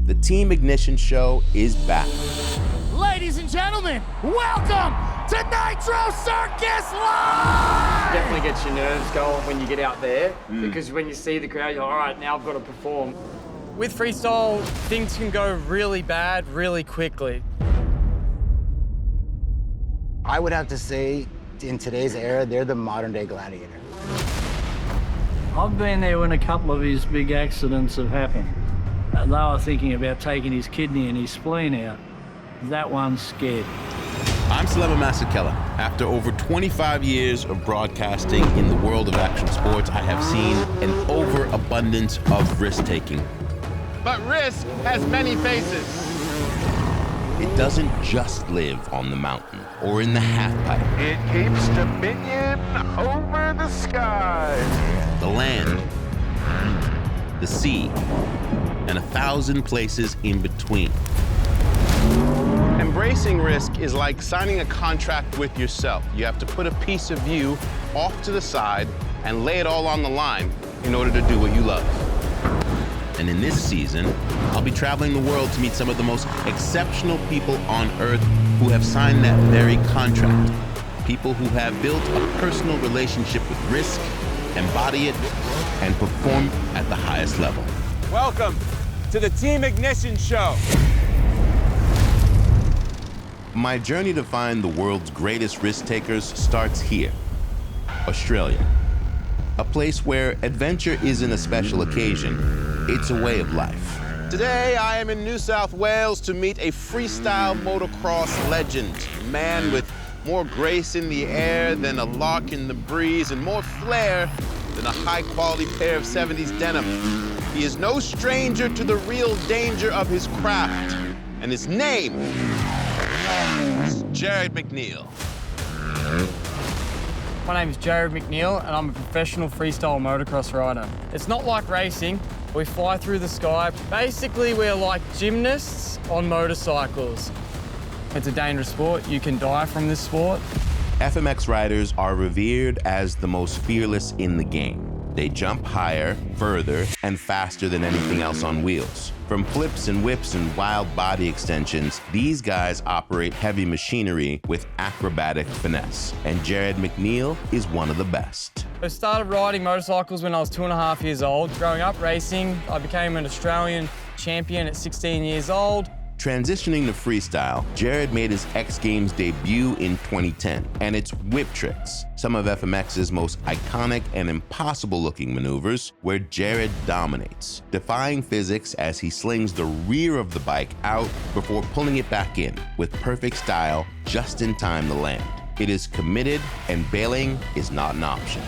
The Team Ignition Show is back. Ladies and gentlemen, welcome to Nitro Circus Live! Definitely gets your nerves going when you get out there, because when you see the crowd, you're like, all right, now I've got to perform. With freestyle, things can go really bad really quickly. I would have to say, in today's era, they're the modern-day gladiator. I've been there when a couple of his big accidents have happened. They were thinking about taking his kidney and his spleen out. That one's scared. I'm Selema Masekela. After over 25 years of broadcasting in the world of action sports, I have seen an overabundance of risk-taking. But risk has many faces. It doesn't just live on the mountain or in the halfpipe. It keeps dominion over the sky. The land, the sea, and 1,000 places in between. Embracing risk is like signing a contract with yourself. You have to put a piece of you off to the side and lay it all on the line in order to do what you love. And in this season, I'll be traveling the world to meet some of the most exceptional people on Earth who have signed that very contract. People who have built a personal relationship with risk, embody it, and perform at the highest level. Welcome to the Team Ignition Show. My journey to find the world's greatest risk takers starts here, Australia. A place where adventure isn't a special occasion, it's a way of life. Today, I am in New South Wales to meet a freestyle motocross legend, a man with more grace in the air than a lark in the breeze and more flair than a high-quality pair of 70s denim. He is no stranger to the real danger of his craft, and his name is Jarryd McNeil. My name is Jarryd McNeil, and I'm a professional freestyle motocross rider. It's not like racing. We fly through the sky. Basically, we're like gymnasts on motorcycles. It's a dangerous sport. You can die from this sport. FMX riders are revered as the most fearless in the game. They jump higher, further, and faster than anything else on wheels. From flips and whips and wild body extensions, these guys operate heavy machinery with acrobatic finesse. And Jarryd McNeil is one of the best. I started riding motorcycles when I was 2.5 years old. Growing up racing, I became an Australian champion at 16 years old. Transitioning to freestyle, Jarryd made his X Games debut in 2010, and it's whip tricks, some of FMX's most iconic and impossible-looking maneuvers, where Jarryd dominates, defying physics as he slings the rear of the bike out before pulling it back in, with perfect style, just in time to land. It is committed, and bailing is not an option.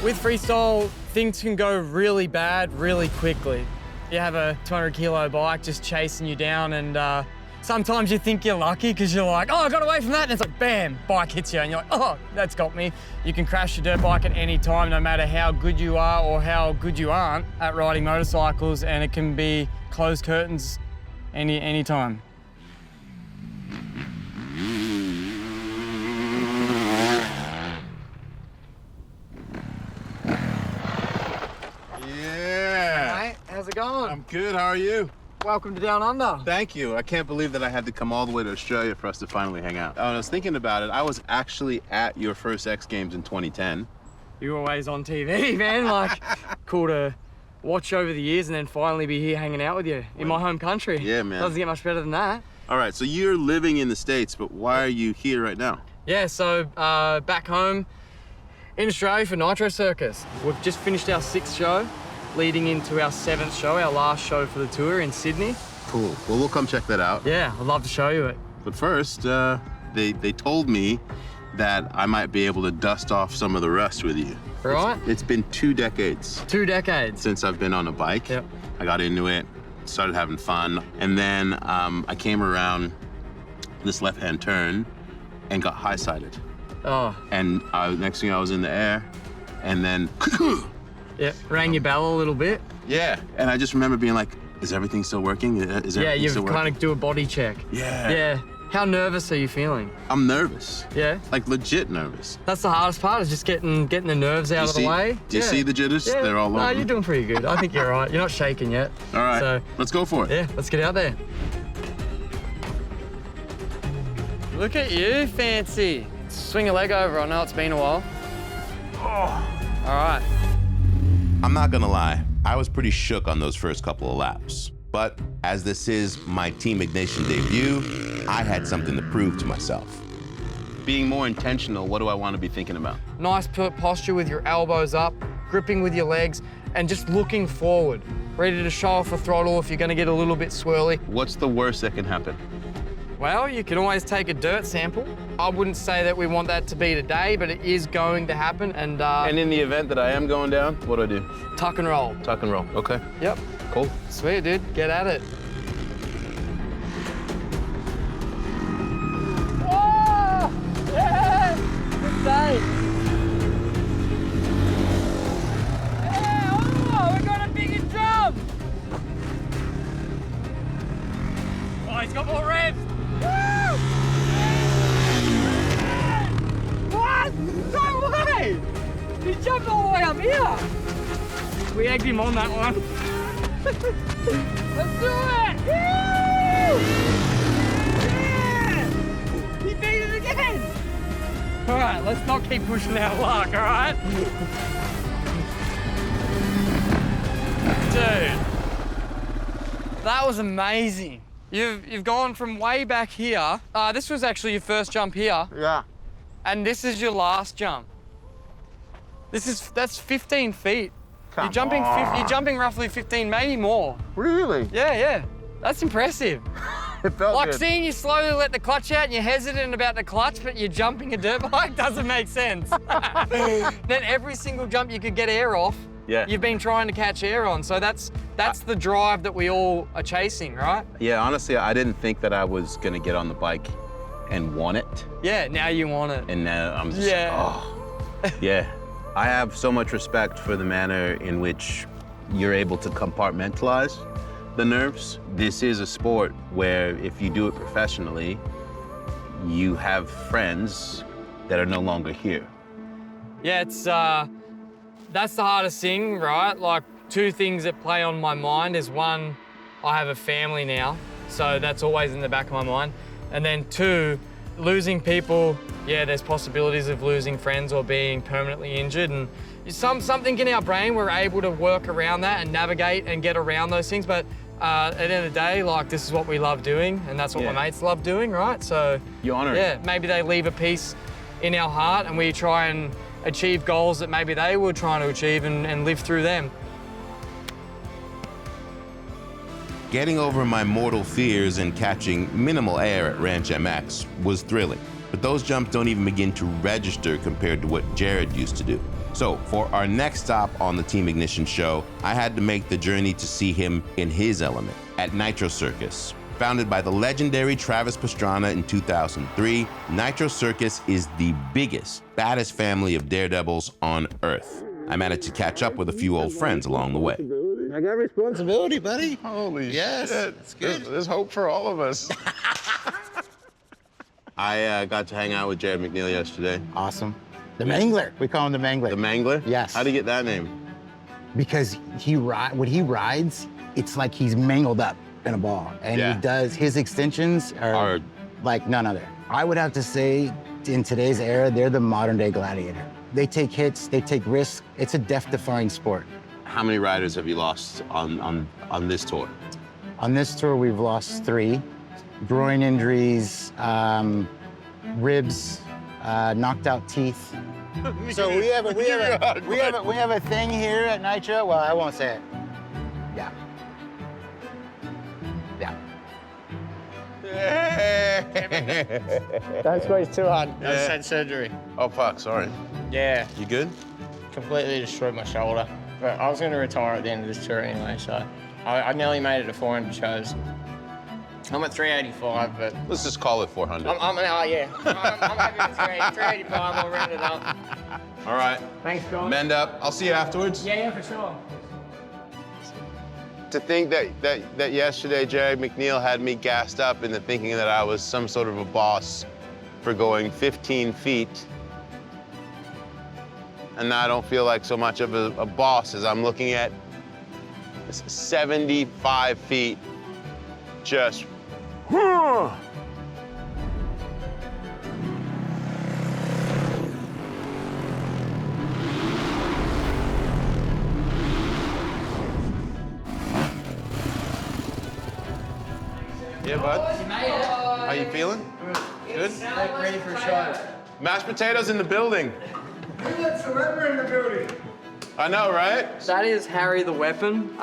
With freestyle, things can go really bad really quickly. You have a 200-kilo bike just chasing you down, and sometimes you think you're lucky because you're like, oh, I got away from that, and it's like, bam, bike hits you, and you're like, oh, that's got me. You can crash your dirt bike at any time, no matter how good you are or how good you aren't at riding motorcycles, and it can be closed curtains any time. How's it going? I'm good, how are you? Welcome to Down Under. Thank you. I can't believe that I had to come all the way to Australia for us to finally hang out. When I was thinking about it, I was actually at your first X Games in 2010. You were always on TV, man. Like, cool to watch over the years and then finally be here hanging out with you in my home country. Yeah, man. Doesn't get much better than that. All right, so you're living in the States, but why are you here right now? Yeah, so back home in Australia for Nitro Circus. We've just finished our 6th show, leading into our 7th show, our last show for the tour in Sydney. Cool. Well, we'll come check that out. Yeah, I'd love to show you it. But first, they told me that I might be able to dust off some of the rust with you. Right? It's been 2 decades. 2 decades. Since I've been on a bike. Yep. I got into it, started having fun, and then I came around this left-hand turn and got high-sided. Oh. And next thing I was in the air, and then yeah, rang your bell a little bit. Yeah, and I just remember being like, is everything still working? Is everything yeah, you still working? kind of do a body check. Yeah. Yeah, How nervous are you feeling? I'm nervous. Yeah? Like legit nervous. That's the hardest part, is just getting the nerves out of the way. Do you see the jitters? Yeah. They're all over. No, you're doing pretty good. I think you're all right. You're not shaking yet. All right, So, let's go for it. yeah, let's get out there. Look at you, fancy. Swing a leg over. I know it's been a while. Oh. All right. I'm not gonna lie, I was pretty shook on those first couple of laps. But as this is my Team Ignition debut, I had something to prove to myself. Being more intentional, what do I want to be thinking about? Nice posture with your elbows up, gripping with your legs, and just looking forward. Ready to show off the throttle if you're gonna get a little bit swirly. What's the worst that can happen? Well, you can always take a dirt sample. I wouldn't say that we want that to be today, but it is going to happen. And in the event that I am going down, what do I do? tuck and roll. Tuck and roll, okay. Yep. Cool. Sweet, dude. Get at it. Oh! Yeah! Good day. Yeah! Oh, we got a bigger jump! Oh, he's got more revs. Woo! What? No way! He jumped all the way up here. We egged him on that one. Let's do it! Woo! Yeah! He beat it again! All right, let's not keep pushing our luck, all right? Dude, that was amazing. You've gone from way back here. This was actually your first jump here. Yeah. And this is your last jump. That's 15 feet. You're jumping roughly 15, maybe more. Really? Yeah. That's impressive. It felt Like good. seeing you slowly let the clutch out and you're hesitant about the clutch, but you're jumping a dirt bike doesn't make sense. Then every single jump you could get air off, you've been trying to catch air on. So that's the drive that we all are chasing, right? Yeah, honestly, I didn't think that I was gonna get on the bike and want it. Yeah, now you want it. And now I'm just, yeah. I have so much respect for the manner in which you're able to compartmentalize the nerves. This is a sport where if you do it professionally, you have friends that are no longer here. Yeah, it's that's the hardest thing, right? Like, two things that play on my mind is, one, I have a family now, so that's always in the back of my mind. And then two, losing people, there's possibilities of losing friends or being permanently injured, and something in our brain, we're able to work around that and navigate and get around those things. But at the end of the day, like, this is what we love doing, and that's what my mates love doing, right? So You honor it. maybe they leave a piece in our heart and we try and achieve goals that maybe they were trying to achieve and live through them. Getting over my mortal fears and catching minimal air at Ranch MX was thrilling, but those jumps don't even begin to register compared to what Jarryd used to do. So for our next stop on the Team Ignition show, I had to make the journey to see him in his element at Nitro Circus. Founded by the legendary Travis Pastrana in 2003, Nitro Circus is the biggest, baddest family of daredevils on Earth. I managed to catch up with a few old friends along the way. I got responsibility, buddy. Holy Yes, shit. it's good. There's hope for all of us. I got to hang out with Jarryd McNeil yesterday. Awesome. The Mangler. We call him the Mangler. The Mangler? Yes. How'd he get that name? Because when he rides, it's like he's mangled up in a ball. And he does, his extensions are like none other. I would have to say, in today's era, they're the modern day gladiator. They take hits, they take risks. It's a death-defying sport. How many riders have you lost on this tour? On this tour, we've lost 3. Groin injuries, ribs, knocked out teeth. So we have a thing here at Nitro. Well, I won't say it. Yeah. Don't squeeze too hard. I just had surgery. Oh, fuck, sorry. Yeah, You good? completely destroyed my shoulder. But I was going to retire at the end of this tour anyway, so I nearly made it to 400 shows. I'm at 385, but Let's just call it 400. I'm happy with 385. I'll round it up. All right. Thanks, guys. Mend up. I'll see you afterwards. Yeah, for sure. to think that yesterday Jarryd McNeil had me gassed up into thinking that I was some sort of a boss for going 15 feet. And now I don't feel like so much of a boss as I'm looking at 75 feet just. Yeah, bud? How you feeling? Good? Ready for a show. Mashed potatoes in the building. We let Selema in the building. I know, right? That is Harry the Weapon.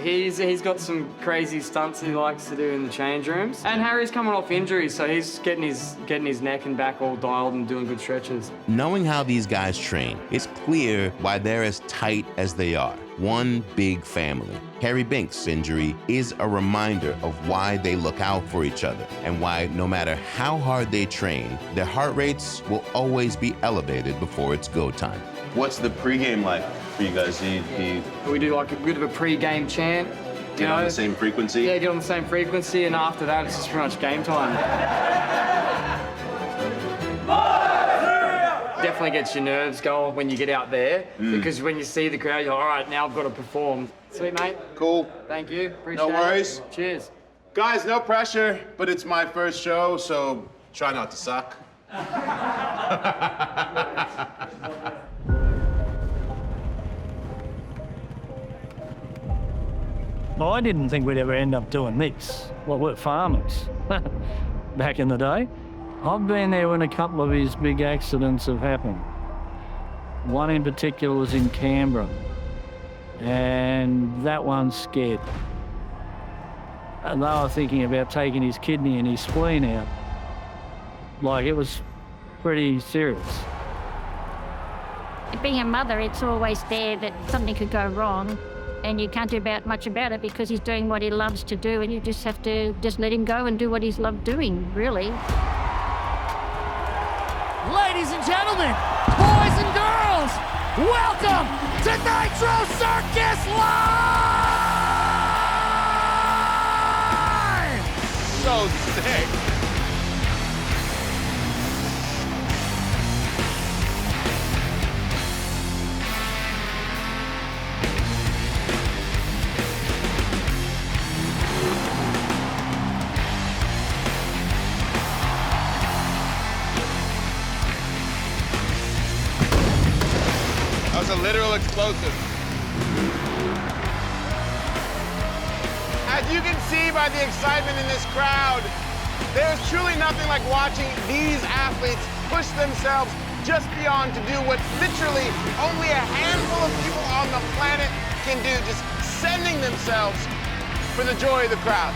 He's got some crazy stunts he likes to do in the change rooms. And Harry's coming off injury, so he's getting his neck and back all dialed and doing good stretches. Knowing how these guys train, it's clear why they're as tight as they are. One big family. Harry Bink's injury is a reminder of why they look out for each other and why no matter how hard they train, their heart rates will always be elevated before it's go time. What's the pregame like for you guys? We do like a bit of a pre-game chant. Get on the same frequency? Yeah, get on the same frequency, and after that, it's just pretty much game time. Definitely gets your nerves going when you get out there, because when you see the crowd, you're like, all right, now I've got to perform. Sweet, mate. Cool. Thank you. Appreciate No worries. it. Cheers. Guys, no pressure, but it's my first show, so try not to suck. Well, I didn't think we'd ever end up doing this. Well, we're farmers back in the day. I've been there when a couple of these big accidents have happened. One in particular was in Canberra, and that one scared me. And they were thinking about taking his kidney and his spleen out. Like, it was pretty serious. Being a mother, it's always there that something could go wrong, and you can't do much about it because he's doing what he loves to do, and you just have to just let him go and do what he's loved doing, really. Ladies and gentlemen, boys and girls, welcome to Nitro Circus Live! So sick. That was a literal explosive. As you can see by the excitement in this crowd, there's truly nothing like watching these athletes push themselves just beyond to do what literally only a handful of people on the planet can do, just sending themselves for the joy of the crowd.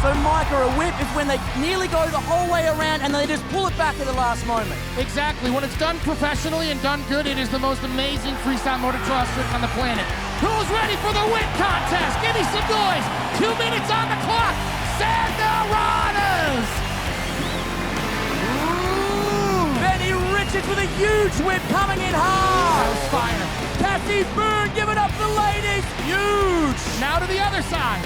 So, Micah, a whip is when they nearly go the whole way around and they just pull it back at the last moment. Exactly. When it's done professionally and done good, it is the most amazing freestyle motocross trick on the planet. Who's ready for the whip contest? Give me some noise. 2 minutes on the clock. Sanderanas! Benny Richards with a huge whip coming in hard. That was fire. Cassie Boone giving up the ladies. Huge. Now to the other side.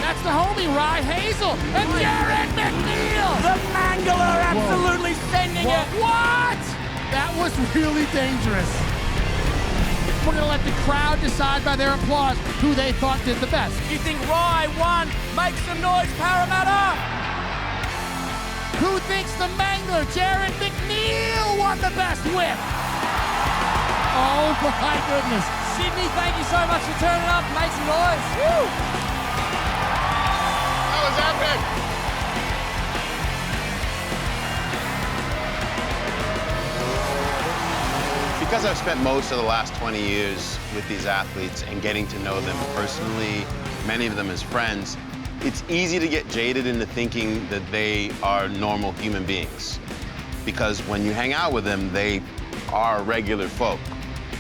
That's the homie, Rye Hazel, and Jarryd McNeil! The Mangler absolutely sending it. What? That was really dangerous. We're gonna let the crowd decide by their applause who they thought did the best. You think Rye won? Make some noise, Parramatta! Who thinks the Mangler, Jarryd McNeil, won the best whip? Oh my goodness. Sydney, thank you so much for turning up. Make some noise. Woo! That was epic. Because I've spent most of the last 20 years with these athletes and getting to know them personally, many of them as friends, it's easy to get jaded into thinking that they are normal human beings. Because when you hang out with them, they are regular folk.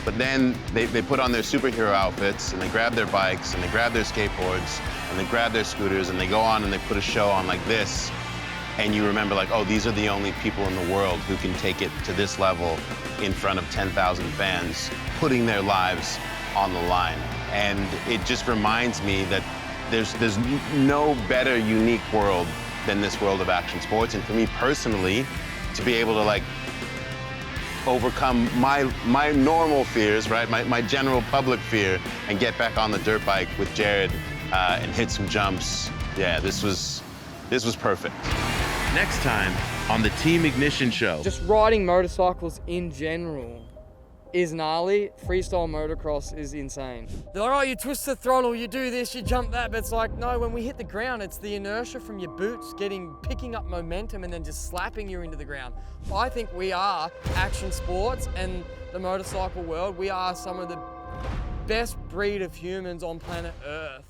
But then they put on their superhero outfits and they grab their bikes and they grab their skateboards and they grab their scooters and they go on and they put a show on like this. And you remember like, oh, these are the only people in the world who can take it to this level in front of 10,000 fans, putting their lives on the line. And it just reminds me that there's no better unique world than this world of action sports. And for me personally, to be able to like overcome my normal fears, right? My general public fear, and get back on the dirt bike with Jarryd and hit some jumps. Yeah, this was perfect. Next time on the Team Ignition Show. Just riding motorcycles in general is gnarly. Freestyle motocross is insane. They're like, oh, you twist the throttle, you do this, you jump that, but it's like, no, when we hit the ground, it's the inertia from your boots picking up momentum and then just slapping you into the ground. I think we are action sports, and the motorcycle world, we are some of the best breed of humans on planet Earth.